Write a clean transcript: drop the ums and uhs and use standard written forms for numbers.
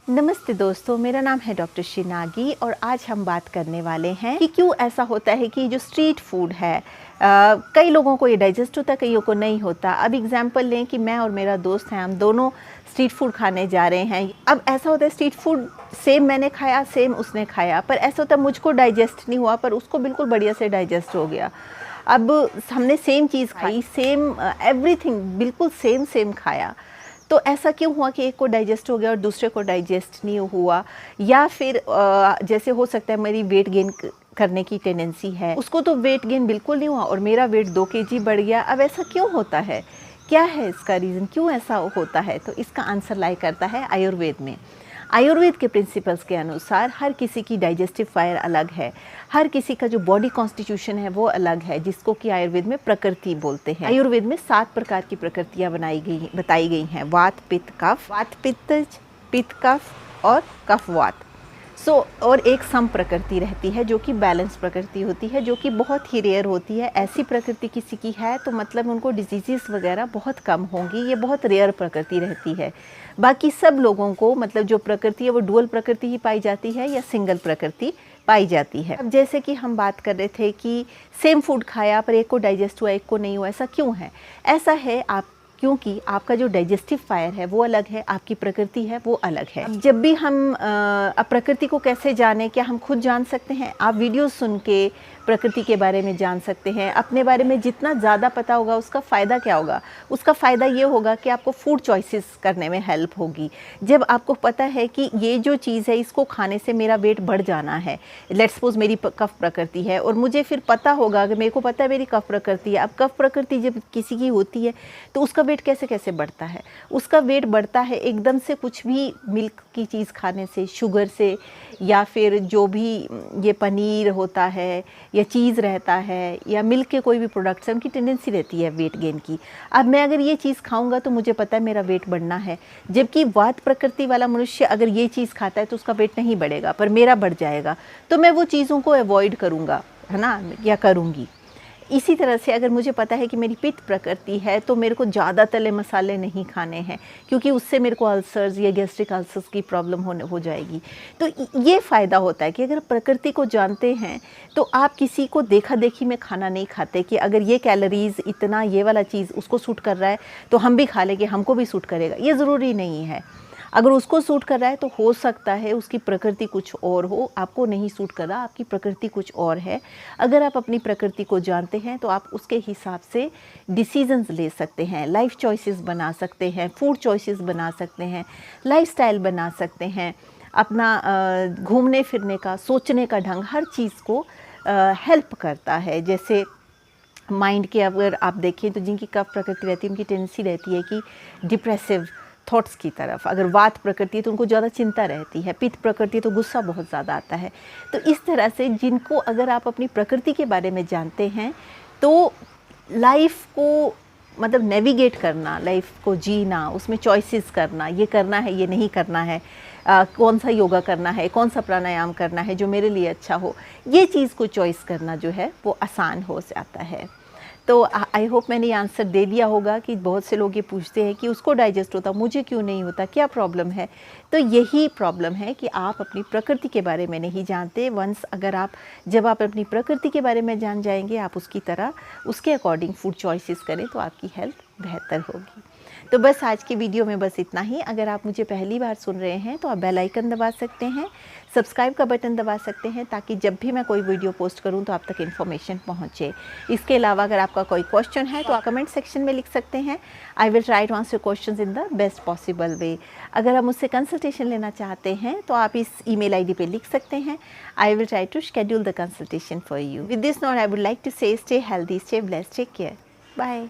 नमस्ते दोस्तों, मेरा नाम है डॉक्टर शिनागी और आज हम बात करने वाले हैं कि क्यों ऐसा होता है कि जो स्ट्रीट फूड है कई लोगों को ये डाइजेस्ट होता है, कईयों को नहीं होता। अब एग्जांपल लें कि मैं और मेरा दोस्त हैं, हम दोनों स्ट्रीट फूड खाने जा रहे हैं। अब ऐसा होता है स्ट्रीट फूड सेम मैंने खाया, सेम उसने खाया, पर ऐसा होता है मुझको डाइजेस्ट नहीं हुआ पर उसको बिल्कुल बढ़िया से डाइजेस्ट हो गया। अब हमने सेम चीज़ खाई, सेम एवरीथिंग बिल्कुल सेम खाया, तो ऐसा क्यों हुआ कि एक को डाइजेस्ट हो गया और दूसरे को डाइजेस्ट नहीं हुआ? या फिर जैसे हो सकता है मेरी वेट गेन करने की टेंडेंसी है, उसको तो वेट गेन बिल्कुल नहीं हुआ और मेरा वेट 2 केजी बढ़ गया। अब ऐसा क्यों होता है? क्या है इसका रीज़न, क्यों ऐसा होता है? तो इसका आंसर लाई करता है आयुर्वेद में। आयुर्वेद के प्रिंसिपल्स के अनुसार हर किसी की डाइजेस्टिव फायर अलग है, हर किसी का जो बॉडी कॉन्स्टिट्यूशन है वो अलग है, जिसको कि आयुर्वेद में प्रकृति बोलते हैं। आयुर्वेद में 7 प्रकार की प्रकृतियाँ बताई गई हैं। वात पित्त कफ, वात पित्त कफ और कफ वात। और एक सम प्रकृति रहती है जो कि बैलेंस प्रकृति होती है, जो कि बहुत ही रेयर होती है। ऐसी प्रकृति किसी की है तो मतलब उनको डिजीज़ वगैरह बहुत कम होंगी, ये बहुत रेयर प्रकृति रहती है। बाकी सब लोगों को मतलब जो प्रकृति है वो डुअल प्रकृति ही पाई जाती है या सिंगल प्रकृति पाई जाती है। अब जैसे कि हम बात कर रहे थे कि सेम फूड खाया पर एक को डाइजेस्ट हुआ, एक को नहीं हुआ, ऐसा क्यों है? ऐसा है क्योंकि आपका जो डाइजेस्टिव फायर है वो अलग है, आपकी प्रकृति है वो अलग है। अब जब भी हम प्रकृति को कैसे जाने, क्या हम खुद जान सकते हैं? आप वीडियो सुन के प्रकृति के बारे में जान सकते हैं। अपने बारे में जितना ज़्यादा पता होगा उसका फ़ायदा क्या होगा? उसका फ़ायदा ये होगा कि आपको फूड चॉइसेस करने में हेल्प होगी। जब आपको पता है कि ये जो चीज़ है इसको खाने से मेरा वेट बढ़ जाना है, लेट्स सपोज मेरी कफ प्रकृति है और मुझे फिर पता होगा कि मेरे को पता है मेरी कफ प्रकृति है। अब कफ प्रकृति जब किसी की होती है तो उसका वेट कैसे बढ़ता है? उसका वेट बढ़ता है एकदम से कुछ भी मिल्क की चीज़ खाने से, शुगर से, या फिर जो भी ये पनीर होता है या चीज़ रहता है या मिल्क के कोई भी प्रोडक्ट्स हैं, उनकी टेंडेंसी रहती है वेट गेन की। अब मैं अगर ये चीज़ खाऊंगा तो मुझे पता है मेरा वेट बढ़ना है, जबकि वात प्रकृति वाला मनुष्य अगर ये चीज़ खाता है तो उसका वेट नहीं बढ़ेगा पर मेरा बढ़ जाएगा, तो मैं वो चीज़ों को अवॉइड करूँगा, है ना, या करूँगी। इसी तरह से अगर मुझे पता है कि मेरी पित्त प्रकृति है तो मेरे को ज़्यादा तले मसाले नहीं खाने हैं, क्योंकि उससे मेरे को अल्सर्स या गैस्ट्रिक अल्सर्स की प्रॉब्लम हो जाएगी। तो ये फ़ायदा होता है कि अगर प्रकृति को जानते हैं तो आप किसी को देखा देखी में खाना नहीं खाते कि अगर ये कैलोरीज़ इतना ये वाला चीज़ उसको सूट कर रहा है तो हम भी खा लेंगे, हमको भी सूट करेगा। ये ज़रूरी नहीं है। अगर उसको सूट कर रहा है तो हो सकता है उसकी प्रकृति कुछ और हो, आपको नहीं सूट कर रहा, आपकी प्रकृति कुछ और है। अगर आप अपनी प्रकृति को जानते हैं तो आप उसके हिसाब से डिसीजंस ले सकते हैं, लाइफ चॉइसेस बना सकते हैं, फूड चॉइसेस बना सकते हैं, लाइफस्टाइल बना सकते हैं। अपना घूमने फिरने का, सोचने का ढंग हर चीज़ को हेल्प करता है। जैसे माइंड के अगर आप देखें तो जिनकी कफ प्रकृति रहती है उनकी टेंडेंसी रहती है कि डिप्रेसिव थॉट्स की तरफ। अगर वात प्रकृति है तो उनको ज़्यादा चिंता रहती है, पित्त प्रकृति तो गुस्सा बहुत ज़्यादा आता है। तो इस तरह से जिनको अगर आप अपनी प्रकृति के बारे में जानते हैं तो लाइफ को मतलब नेविगेट करना, लाइफ को जीना, उसमें चॉइसेस करना, ये करना है ये नहीं करना है, कौन सा योगा करना है, कौन सा प्राणायाम करना है जो मेरे लिए अच्छा हो, ये चीज़ को चॉइस करना जो है वो आसान हो जाता है। तो आई होप मैंने ये आंसर दे दिया होगा कि बहुत से लोग ये पूछते हैं कि उसको डाइजेस्ट होता, मुझे क्यों नहीं होता, क्या प्रॉब्लम है? तो यही प्रॉब्लम है कि आप अपनी प्रकृति के बारे में नहीं जानते। जब आप अपनी प्रकृति के बारे में जान जाएंगे, आप उसकी तरह उसके अकॉर्डिंग फूड चॉइसेस करें तो आपकी हेल्थ बेहतर होगी। तो बस आज की वीडियो में बस इतना ही। अगर आप मुझे पहली बार सुन रहे हैं तो आप बेल आइकन दबा सकते हैं, सब्सक्राइब का बटन दबा सकते हैं, ताकि जब भी मैं कोई वीडियो पोस्ट करूं तो आप तक इन्फॉर्मेशन पहुंचे। इसके अलावा अगर आपका कोई क्वेश्चन है तो आप कमेंट सेक्शन में लिख सकते हैं। I will try to answer questions in the best possible way. अगर आप मुझसे कंसल्टेशन लेना चाहते हैं तो आप इस email ID पे लिख सकते हैं। I will try to schedule the consultation for you. With this note I would like to say stay healthy, stay blessed, take care, bye.